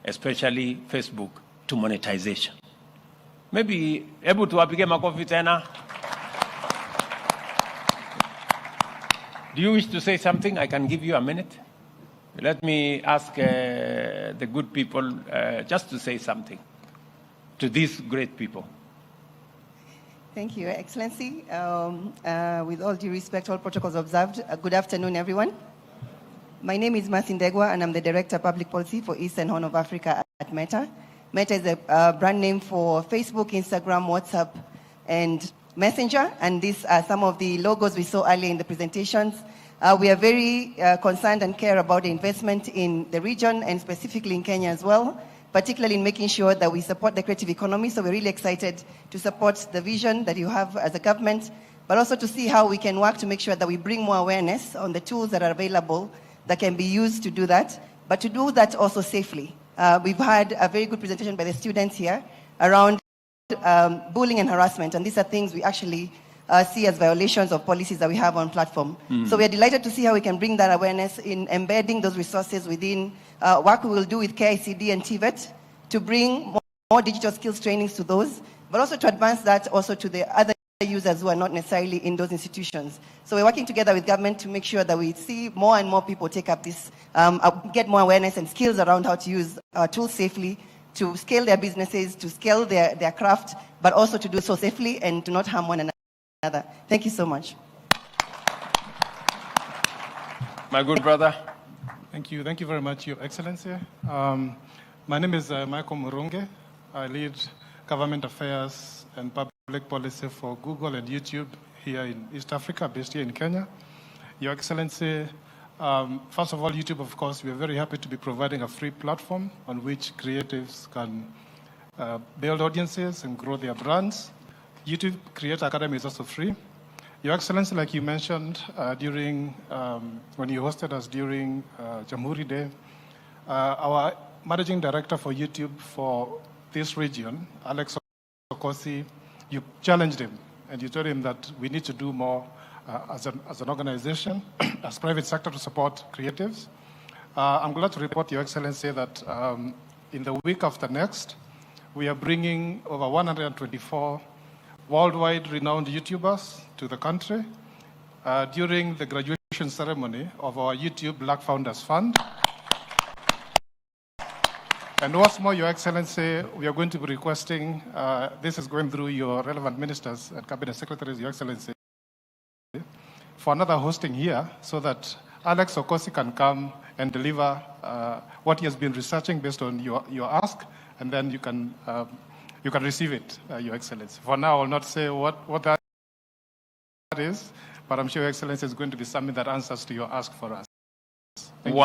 especially Facebook, to monetization. Maybe able to apige makofi tena. Do you wish to say something? I can give you a minute. Let me ask the good people just to say something to these great people. Thank you, Excellency. With all due respect, all protocols observed, good afternoon, everyone. My name is Masindegwa, and I'm the Director of Public Policy for East and Horn of Africa at Meta. Meta is a brand name for Facebook, Instagram, WhatsApp, and Messenger, and these are some of the logos we saw earlier in the presentations. We are very concerned and care about the investment in the region and specifically in Kenya as well, particularly in making sure that we support the creative economy. So we're really excited to support the vision that you have as a government, but also to see how we can work to make sure that we bring more awareness on the tools that are available that can be used to do that, but to do that also safely. We've had a very good presentation by the students here around bullying and harassment, and these are things we actually see as violations of policies that we have on platform. So we are delighted to see how we can bring that awareness in embedding those resources within work we will do with KICD and TVET to bring more digital skills trainings to those, but also to advance that also to the other users who are not necessarily in those institutions. So we're working together with government to make sure that we see more and more people take up this, get more awareness and skills around how to use tools safely, to scale their businesses, to scale their craft, but also to do so safely and to not harm one another. Thank you so much. My good brother. Thank you. Thank you very much, Your Excellency. My name is Michael Murunge. I lead government affairs and public policy for Google and YouTube here in East Africa, based here in Kenya. Your Excellency, first of all, YouTube, of course, we are very happy to be providing a free platform on which creatives can build audiences and grow their brands. YouTube Creator Academy is also free. Your Excellency, like you mentioned during when you hosted us during Jamhuri Day, our managing director for YouTube for this region, Alex Okosi, you challenged him and you told him that we need to do more as an organization, as private sector, to support creatives. I'm glad to report, Your Excellency, that in the week after next, we are bringing over 124 worldwide renowned YouTubers to the country during the graduation ceremony of our YouTube Black Founders Fund. And what's more, Your Excellency, we are going to be requesting, this is going through your relevant ministers and cabinet secretaries, Your Excellency, for another hosting here so that Alex Okosi can come and deliver what he has been researching based on your ask, and then you can receive it, Your Excellency. For now, I will not say what that is, but I'm sure Your Excellency is going to be something that answers to your ask for us. Thank you.